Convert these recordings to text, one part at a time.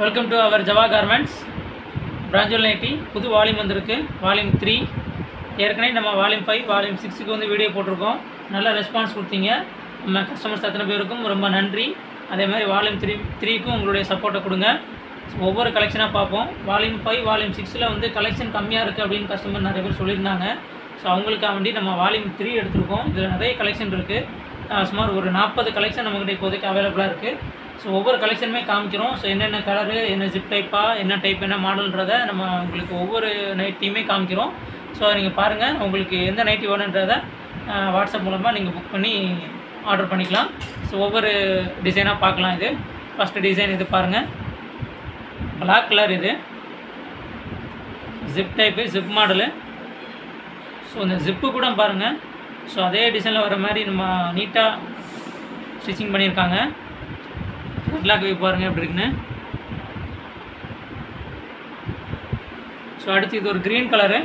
Welcome to our Jawa garments பிராஞ்சல் nighty புது volume வந்திருக்கு. வால்யூம் 3 ஏற்கனவே நம்ம வால்யூம் 5 வால்யூம் 6க்கு வந்து வீடியோ போட்டிருக்கோம். நல்ல ரெஸ்பான்ஸ் கொடுத்தீங்க. நம்ம கஸ்டமர்ஸ் அத்தனை பேருக்கும் ரொம்ப நன்றி. அதே மாதிரி வால்யூம் 3க்கும் உங்களுடைய சப்போர்ட்டை கொடுங்க. ஒவ்வொரு கலெக்ஷனாக பார்ப்போம். வால்யூம் 5 வால்யூம் 6ல் வந்து கலெக்ஷன் கம்மியாக இருக்குது அப்படின்னு கஸ்டமர் நிறைய பேர் சொல்லியிருந்தாங்க. ஸோ அவங்களுக்காக வேண்டி நம்ம வால்யூம் 3 எடுத்திருக்கோம். இதில் நிறைய கலெக்ஷன் இருக்குது. சுமார் ஒரு 40 கலெக்ஷன் நம்மக்கிட்ட இப்போதைக்கு அவைலபிளாக இருக்குது. ஸோ ஒவ்வொரு கலெக்ஷனுமே காமிக்கிறோம். ஸோ என்னென்ன கலரு, என்ன ஜிப் டைப்பாக, என்ன டைப், என்ன மாடல்ன்றதை நம்ம உங்களுக்கு ஒவ்வொரு நைட்டியுமே காமிக்கிறோம். ஸோ நீங்கள் பாருங்கள், உங்களுக்கு எந்த நைட்டி வேணுன்றதை வாட்ஸ்அப் மூலமாக நீங்கள் புக் பண்ணி ஆர்டர் பண்ணிக்கலாம். ஸோ ஒவ்வொரு டிசைனாக பார்க்கலாம். இது ஃபஸ்ட்டு டிசைன் இது பாருங்கள், பிளாக் கலர். இது zip type, zip model. So இந்த ஜிப்பு கூட பாருங்கள். ஸோ அதே டிசைனில் வர மாதிரி நம்ம நீட்டாக ஸ்டிச்சிங் பண்ணியிருக்காங்க. கேட்லாக் வியூ பாருங்கள் எப்படி இருக்குன்னு. ஸோ அடுத்து இது ஒரு க்ரீன் கலரு.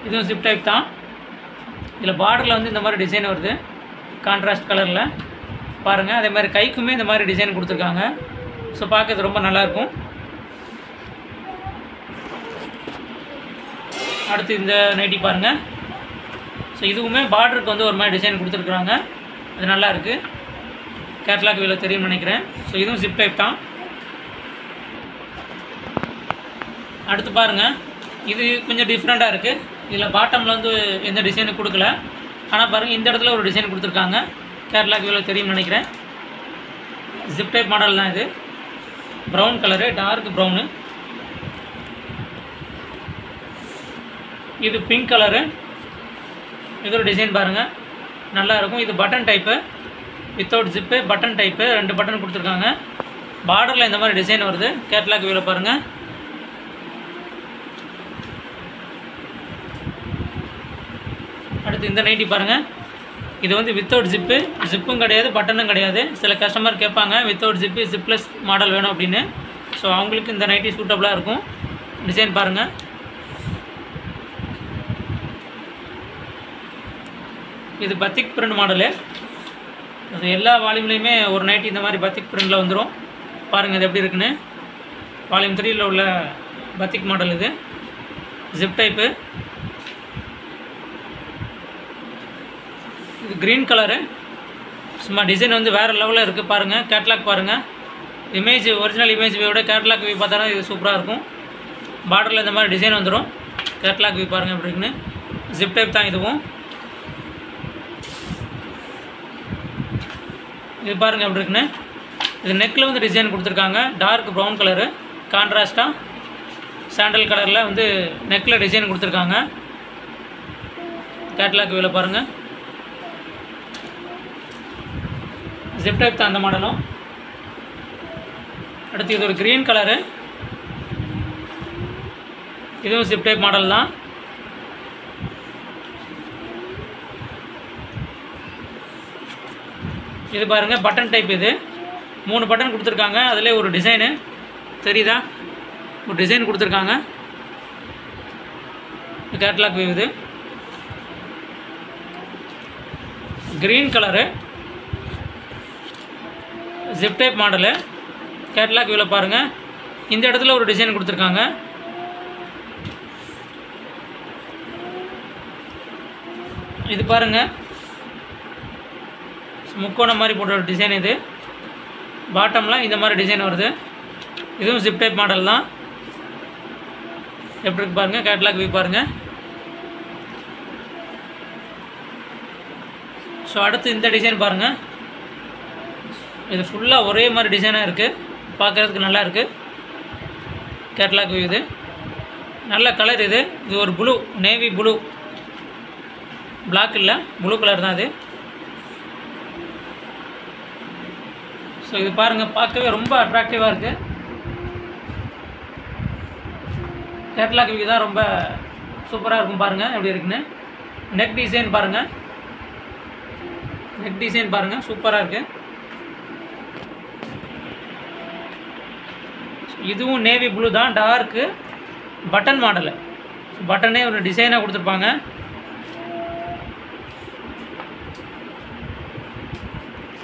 இதுவும் ஜிப் டைப் தான். இதில் பார்டரில் வந்து இந்த மாதிரி டிசைன் வருது, கான்ட்ராஸ்ட் கலரில் பாருங்கள். அதே மாதிரி கைக்குமே இந்த மாதிரி டிசைன் கொடுத்துருக்காங்க. ஸோ பார்க்கறது ரொம்ப நல்லாயிருக்கும். அடுத்து இந்த நைட்டி பாருங்கள். ஸோ இதுவுமே பார்டருக்கு வந்து ஒரு மாதிரி டிசைன் கொடுத்துருக்குறாங்க. அது நல்லா இருக்குது. கேட்லாக் வியூவில் தெரியும்னு நினைக்கிறேன். ஸோ இதுவும் ஜிப் டைப் தான். அடுத்து பாருங்கள், இது கொஞ்சம் டிஃப்ரெண்ட்டாக இருக்குது. இதில் பாட்டமில் வந்து எந்த டிசைனும் கொடுக்கல. ஆனால் பாருங்கள், இந்த இடத்துல ஒரு டிசைன் கொடுத்துருக்காங்க. கேட்லாக் வியூவில் தெரியும்னு நினைக்கிறேன். ஜிப் டைப் மாடல் தான் இது. Brown colour, dark brown. இது பிங்க் கலரு. இது ஒரு டிசைன் பாருங்கள், நல்லாயிருக்கும். இது button type, without zip, button type. 2 button கொடுத்துருக்காங்க. பார்டரில் இந்த மாதிரி டிசைன் வருது. கேட்லாக் வியூவில் பாருங்கள். அடுத்து இந்த நைட்டி பாருங்கள். இது வந்து வித்தவுட் ஜிப்பு, ஜிப்பும் கிடையாது, பட்டனும் கிடையாது. சில கஸ்டமர் கேட்பாங்க வித்தவுட் ஜிப்பு, ஜிப்லெஸ் மாடல் வேணும் அப்படின்னு. ஸோ அவங்களுக்கு இந்த நைட்டி சூட்டபுளாக இருக்கும். டிசைன் பாருங்கள். இது பத்திக் பிரிண்ட் மாடலு. அது எல்லா வால்யூம்லேயுமே ஒரு நைட்டி இந்த மாதிரி பத்திக் பிரிண்டில் வந்துடும். பாருங்கள் இது எப்படி இருக்குன்னு. வால்யூம் 3ல் உள்ள பத்திக் மாடல் இது. Zip type. இது க்ரீன் கலரு. சும்மா டிசைன் வந்து வேறு லெவலில் இருக்குது. பாருங்கள் கேட்லாக் பாருங்கள். இமேஜ், ஒரிஜினல் இமேஜ் வியூவோட கேட்லாக் வியூ பார்த்தா இது சூப்பராக இருக்கும். பார்டரில் இந்த மாதிரி டிசைன் வந்துடும். கேட்லாக் வியூ பாருங்கள் எப்படி இருக்குன்னு. ஜிப் டைப் தான் இதுவும். இது பாருங்கள் எப்படி இருக்குன்னு. இது நெக்கில் வந்து டிசைன் கொடுத்துருக்காங்க. டார்க் ப்ரௌன் கலரு, கான்ட்ராஸ்ட்டாக சாண்டல் கலரில் வந்து நெக்கில் டிசைன் கொடுத்துருக்காங்க. கேட்லாக் வியூவில் பாருங்கள். ஜிப் டைப் தான் அந்த மாடலும். அடுத்து இது ஒரு க்ரீன் கலரு. இதுவும் ஜிப் டைப் மாடல் தான். இது பாருங்கள் பட்டன் டைப். இது 3 பட்டன் கொடுத்துருக்காங்க. அதிலே ஒரு டிசைனு தெரியுதா, ஒரு டிசைன் கொடுத்துருக்காங்க. Catalogue view. இது green colour, zip type model. Catalogue வியூவில் பாருங்கள். இந்த இடத்துல ஒரு டிசைன் கொடுத்துருக்காங்க. இது பாருங்கள், முக்கோணம் மாதிரி போட்ட ஒரு டிசைன். இது பாட்டம்லாம் இந்த மாதிரி டிசைன் வருது. இதுவும் ஜிப் டைப் மாடல் தான். எப்படி இருக்கு பாருங்கள். கேட்லாக் வியூ பாருங்கள். ஸோ அடுத்து இந்த டிசைன் பாருங்கள். இது ஃபுல்லாக ஒரே மாதிரி டிசைனாக இருக்குது. பார்க்குறதுக்கு நல்லா இருக்குது. Catalogue view. இது நல்ல கலர். இது இது ஒரு ப்ளூ, நேவி ப்ளூ, பிளாக் இல்லை, ப்ளூ கலர் தான் இது. ஸோ இது பாருங்கள், பார்க்கவே ரொம்ப அட்ராக்டிவாக இருக்குது. கேட்லாக் வியூ தான் ரொம்ப சூப்பராக இருக்கும். பாருங்கள் எப்படி இருக்குன்னு. நெக் டிசைன் பாருங்கள். நெக் டிசைன் பாருங்கள், சூப்பராக இருக்குது. இதுவும் நேவி ப்ளூ தான், டார்க்கு பட்டன் மாடலு. பட்டனே ஒரு டிசைனாக கொடுத்துருப்பாங்க.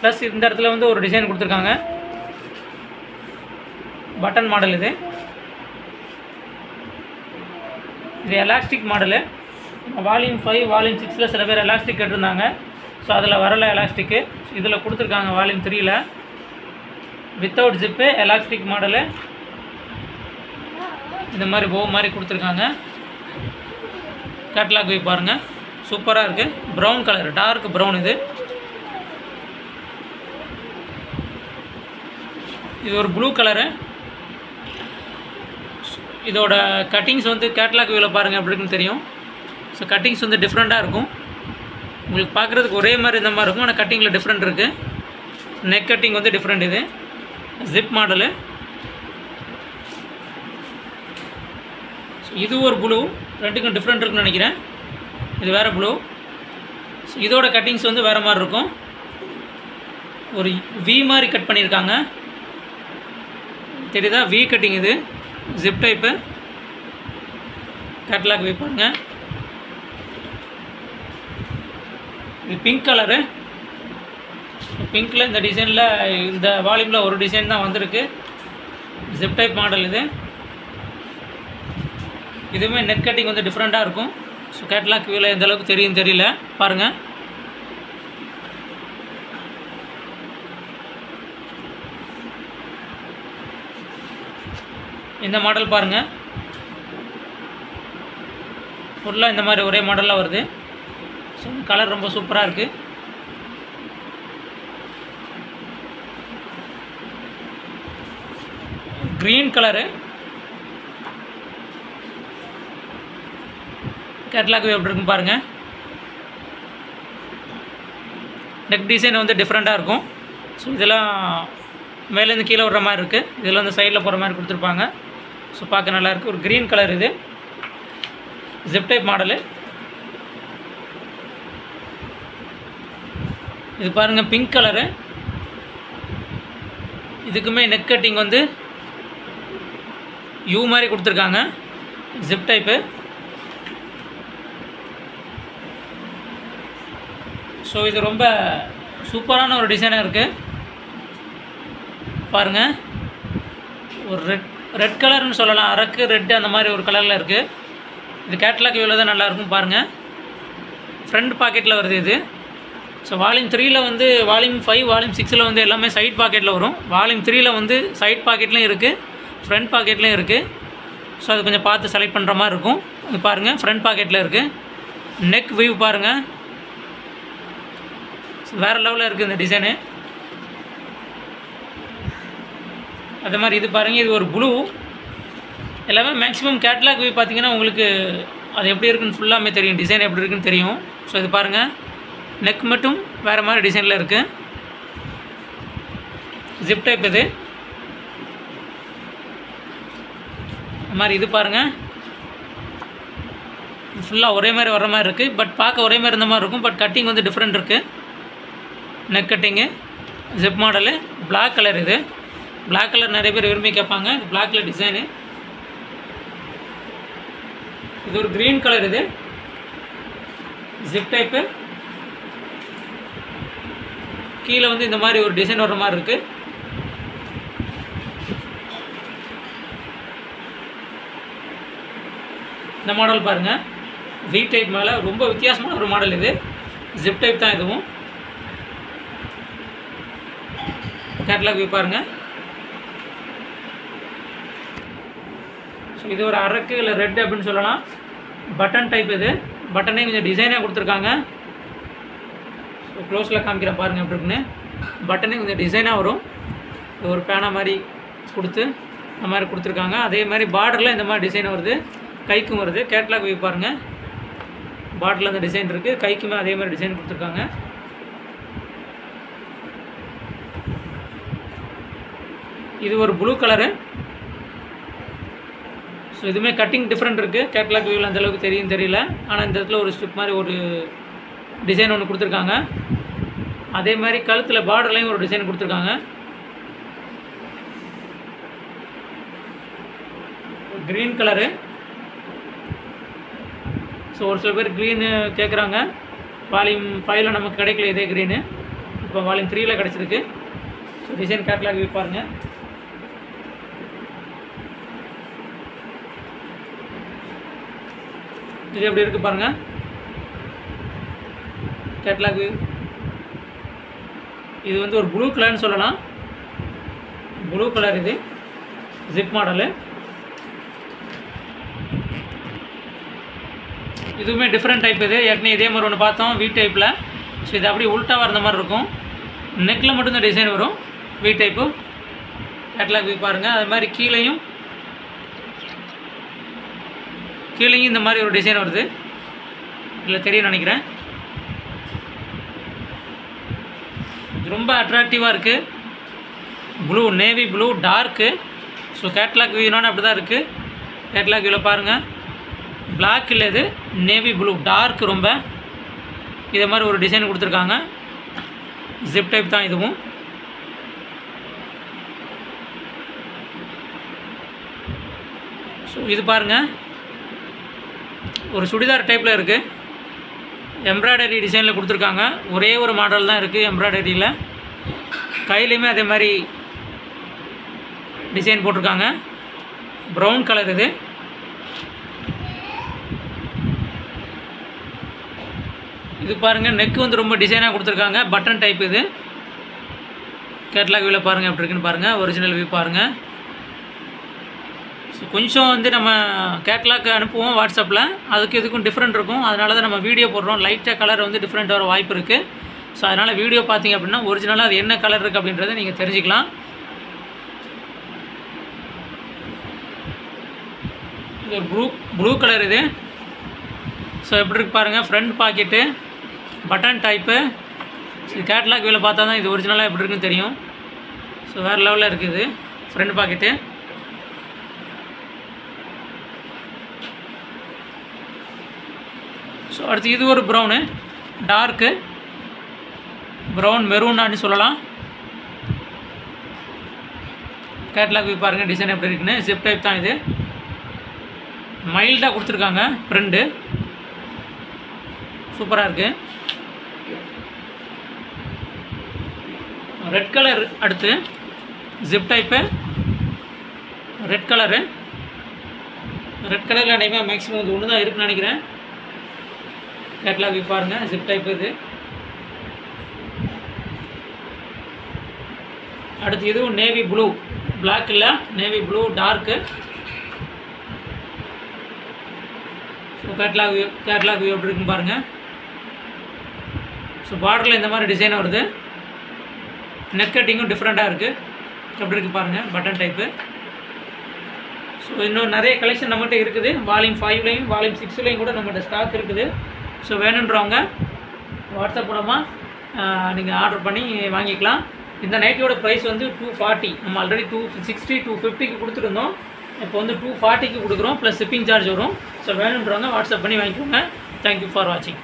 ப்ளஸ் இந்த இடத்துல வந்து ஒரு டிசைன் கொடுத்துருக்காங்க, பட்டன் மாடல். இது எலாஸ்டிக் மாடலு. வால்யூம் 5 வால்யூம் 6 சில பேர் எலாஸ்டிக் கேட்டிருந்தாங்க. ஸோ அதில் வரல எலாஸ்டிக்கு. இதில் கொடுத்துருக்காங்க வால்யூம் 3ல் வித்தவுட் ஜிப்பு எலாஸ்டிக் மாடலு. இந்த மாதிரி போ மாதிரி கொடுத்துருக்காங்க. கேட்லாக் போய் பாருங்கள், சூப்பராக இருக்குது. Brown colour, dark brown. இது ஒரு ப்ளூ கலரு. இதோட கட்டிங்ஸ் வந்து கேட்லாக் வியூவில் பாருங்கள் எப்படி இருக்குன்னு தெரியும். ஸோ கட்டிங்ஸ் வந்து டிஃப்ரெண்ட்டாக இருக்கும். உங்களுக்கு பார்க்குறதுக்கு ஒரே மாதிரி இந்த மாதிரி இருக்கும், ஆனால் கட்டிங்கில் டிஃப்ரெண்ட் இருக்குது. நெக் கட்டிங் வந்து டிஃப்ரெண்ட். இது ஜிப் மாடலு. இது ஒரு ப்ளூ, ரெண்டுக்கும் டிஃப்ரெண்ட் இருக்குன்னு நினைக்கிறேன். இது வேறு ப்ளூ. இதோட கட்டிங்ஸ் வந்து வேறு மாதிரி இருக்கும். ஒரு வி மாதிரி கட் பண்ணியிருக்காங்க, தெரியுதா? V cutting. இது ஜிப் டைப்பு. கேட்லாக் வி பாருங்க. இது பிங்க் கலரு. பிங்க்கில் இந்த டிசைனில் இந்த வால்யூமில் ஒரு டிசைன் தான் வந்திருக்கு. Zip type model. இதுவுமே நெக் கட்டிங் வந்து டிஃப்ரெண்ட்டாக இருக்கும். ஸோ கேட்லாக் வியூவில் எந்த அளவுக்கு தெரியும் தெரியல, பாருங்கள். இந்த மாடல் பாருங்கள், ஃபுல்லாக இந்த மாதிரி ஒரே மாடலில் வருது. ஸோ கலர் ரொம்ப சூப்பராக இருக்குது. Green colour. கேட்லாக் எப்படி இருக்குன்னு பாருங்கள். நெக் டிசைன் வந்து டிஃப்ரெண்ட்டாக இருக்கும். ஸோ இதெல்லாம் மேலேருந்து கீழே விடுற மாதிரி இருக்குது. இதில் வந்து சைடில் போகிற மாதிரி கொடுத்துருப்பாங்க. ஸோ பார்க்க நல்லாயிருக்கு. ஒரு க்ரீன் கலர். இது ஜிப் டைப் மாடலு. இது பாருங்கள், பிங்க் கலரு. இதுக்குமே நெக் கட்டிங் வந்து யூ மாதிரி கொடுத்துருக்காங்க, ஜிப் டைப்பு. ஸோ இது ரொம்ப சூப்பரான ஒரு டிசைனாக இருக்குது. பாருங்கள், ஒரு ரெட் கலர்னு சொல்லலாம், அரக்கு ரெட்டு அந்த மாதிரி ஒரு கலரில் இருக்குது. இது கேட்லாக் வியூவில் தான் நல்லாயிருக்கும். பாருங்கள், ஃப்ரண்ட் பாக்கெட்டில் வருது இது. ஸோ வால்யூம் 3ல் வந்து வால்யூம் 5 வால்யூம் 6ல் வந்து எல்லாமே சைட் பாக்கெட்டில் வரும். வால்யூம் 3ல் வந்து சைட் பாக்கெட்லேயும் இருக்குது, ஃப்ரண்ட் பாக்கெட்லேயும் இருக்குது. ஸோ அது கொஞ்சம் பார்த்து செலக்ட் பண்ணுற மாதிரி இருக்கும். இது பாருங்கள், ஃப்ரண்ட் பாக்கெட்டில் இருக்குது. நெக் வியூ பாருங்கள், வேறு லெவலில் இருக்குது இந்த டிசைனு. அதே மாதிரி இது பாருங்கள், இது ஒரு ப்ளூ. எல்லாமே மேக்ஸிமம் கேட்லாக் வியூ பார்த்தீங்கன்னா உங்களுக்கு அது எப்படி இருக்குன்னு ஃபுல்லாமே தெரியும், டிசைன் எப்படி இருக்குன்னு தெரியும். ஸோ இது பாருங்கள், நெக் மட்டும் வேறு மாதிரி டிசைனில் இருக்குது. Zip type. இது மாதிரி. இது பாருங்கள், ஃபுல்லாக ஒரே மாதிரி வர மாதிரி இருக்குது. பட் பார்க்க ஒரே மாதிரி இருந்த மாதிரி இருக்கும், பட் கட்டிங் வந்து டிஃப்ரெண்ட் இருக்குது. நெக் கட்டிங்கு, ஜிப் மாடலு, பிளாக் கலர். இது பிளாக் கலர் நிறைய பேர் விரும்பி கேட்பாங்க. இது பிளாக் கலர் டிசைனு. இது ஒரு க்ரீன் கலர். இது ஜிப் டைப்பு. கீழே வந்து இந்த மாதிரி ஒரு டிசைன் வர மாதிரி இருக்குது. இந்த மாடல் பாருங்கள், வி டைப் மேலே ரொம்ப வித்தியாசமான ஒரு மாடல். இது ஜிப் டைப் தான். இதுவும் கேட்லாக் வியூ பாருங்கள். ஸோ இது ஒரு அரக்கு இல்லை ரெட் அப்படின்னு சொல்லலாம். Button type. இது பட்டனே கொஞ்சம் டிசைனாக கொடுத்துருக்காங்க. ஸோ க்ளோஸில் காமிக்கிற பாருங்கள் எப்படி இருக்குன்னு. பட்டனே கொஞ்சம் டிசைனாக வரும். ஒரு பேனா மாதிரி கொடுத்து இந்த மாதிரி கொடுத்துருக்காங்க. அதே மாதிரி பார்டரில் இந்த மாதிரி டிசைன் வருது, கைக்கும் வருது. கேட்லாக் வியூ பாருங்கள், பார்டரில் அந்த டிசைன் இருக்குது, கைக்குமே அதே மாதிரி டிசைன் கொடுத்துருக்காங்க. இது ஒரு ப்ளூ கலரு. ஸோ இதுவுமே கட்டிங் டிஃப்ரெண்ட் இருக்குது. கேட்லாக் வியூவில் அந்தளவுக்கு தெரியும் தெரியல, ஆனால் இந்த இடத்துல ஒரு ஸ்ட்ரிப் மாதிரி ஒரு டிசைன் ஒன்று கொடுத்துருக்காங்க. அதே மாதிரி கழுத்தில் பார்டர்லையும் ஒரு டிசைன் கொடுத்துருக்காங்க. Green colour. ஸோ ஒரு சில பேர் க்ரீனு கேட்குறாங்க. வால்யூம் 5ல் நமக்கு கிடைக்கல இதே க்ரீனு. இப்போ வால்யூம் 3ல் கிடச்சிருக்கு. ஸோ டிசைன் கேட்லாக் வியூ பாருங்கள். இது எப்படி இருக்குது பாருங்கள் கேட்லாக் வியூ. இது வந்து ஒரு ப்ளூ கலர்னு சொல்லலாம். ப்ளூ கலர் இது ஜிப் மாடலு. இதுவுமே டிஃப்ரெண்ட் டைப். இது ஏற்கனவே இதே மாதிரி ஒன்று பார்த்தோம் வி டைப்பில். ஸோ இது அப்படியே உல்ட்டாக வர மாதிரி இருக்கும். நெக்கில் மட்டும் இந்த டிசைன் வரும் வி டைப்பு. கேட்லாக் வியூ பாருங்கள். அது மாதிரி கீழேயும் இந்த மாதிரி ஒரு டிசைன் வருது. இல்லை தெரியும் நினைக்கிறேன். ரொம்ப அட்ராக்டிவாக இருக்குது. Blue, navy blue dark. So catalogue வியூனாலும் அப்படி தான் இருக்குது. கேட்லாக் வியூவில் பாருங்கள் பிளாக் இல்லை, இது நேவி ப்ளூ டார்க். ரொம்ப இதை மாதிரி ஒரு டிசைன் கொடுத்துருக்காங்க. ஜிப் டைப் தான் இதுவும். ஸோ இது பாருங்கள் ஒரு சுடிதார் டைப்பில் இருக்குது. எம்ப்ராய்டரி டிசைனில் கொடுத்துருக்காங்க. ஒரே ஒரு மாடல் தான் இருக்குது எம்ப்ராய்டரியில். கையிலையுமே அதே மாதிரி டிசைன் போட்டிருக்காங்க. ப்ரௌன் கலர் இது. இது பாருங்கள் நெக்கு வந்து ரொம்ப டிசைனாக கொடுத்துருக்காங்க. பட்டன் டைப் இது. கேட்லாக் வியூவில் பாருங்கள் எப்படி இருக்குன்னு பாருங்கள். ஒரிஜினல் வியூ பாருங்கள். ஸோ கொஞ்சம் வந்து நம்ம கேட்லாக் அனுப்புவோம் வாட்ஸ்அப்பில். அதுக்கு இதுக்கும் டிஃப்ரெண்ட் இருக்கும். அதனால தான் நம்ம வீடியோ போடுறோம். லைட்டாக கலர் வந்து டிஃப்ரெண்ட் வர வாய்ப்பு இருக்குது. ஸோ அதனால் வீடியோ பார்த்தீங்க அப்படின்னா ஒரிஜினலாக அது என்ன கலர் இருக்குது அப்படின்றத நீங்கள் தெரிஞ்சுக்கலாம். இது ப்ளூ கலர் இது. ஸோ எப்படி இருக்கு பாருங்கள். Front packet, button type. இது கேட்லாக் வியூவில் பார்த்தா தான் இது ஒரிஜினலாக எப்படி இருக்குன்னு தெரியும். ஸோ வேறு லெவலில் இருக்குது ஃப்ரண்ட் பாக்கெட்டு. ஸோ அடுத்து இது ஒரு ப்ரௌனு, டார்க்கு ப்ரௌன் மெரூனான்னு சொல்லலாம். கேட்லாக் வியூ பாருங்கள் டிசைன் எப்படி இருக்குன்னு. ஜிப் டைப் தான் இது. மைல்டாக கொடுத்துருக்காங்க பிரிண்டு. சூப்பராக இருக்குது. ரெட் கலர் அடுத்து zip type. Red colour. Red கலரில் அனைவா மேக்ஸிமம் இது ஒன்று தான் இருக்குன்னு நினைக்கிறேன். கேட்லாக் வியூ பாருங்கள். ஜிப் டைப் இது. அடுத்து இதுவும் நேவி ப்ளூ, பிளாக் இல்லை navy blue dark. So catalogue view எப்படி இருக்குன்னு பாருங்கள். ஸோ பார்டரில் இந்த மாதிரி டிசைன் வருது. நெக் கட்டிங்கும் டிஃப்ரெண்ட்டாக இருக்குது. எப்படி இருக்குது பாருங்கள். Button type. ஸோ இன்னும் நிறைய கலெக்ஷன் நம்மகிட்ட இருக்குது. வால்யூம் 5லையும் வால்யூம் 6லையும் கூட நம்மகிட்ட ஸ்டாக் இருக்குது. ஸோ வேணுன்றவங்க வாட்ஸ்அப் மூலமாக நீங்கள் ஆர்டர் பண்ணி வாங்கிக்கலாம். இந்த நைட்டியோட ப்ரைஸ் வந்து 240. நம்ம ஆல்ரெடி 260 250க்கு கொடுத்துருந்தோம். இப்போ வந்து 240க்கு கொடுக்குறோம். ப்ளஸ் ஷிப்பிங் சார்ஜ் வரும். ஸோ வேணுன்றவங்க வாட்ஸ்அப் பண்ணி வாங்கிக்கோங்க. தேங்க்யூ ஃபார் வாட்சிங்.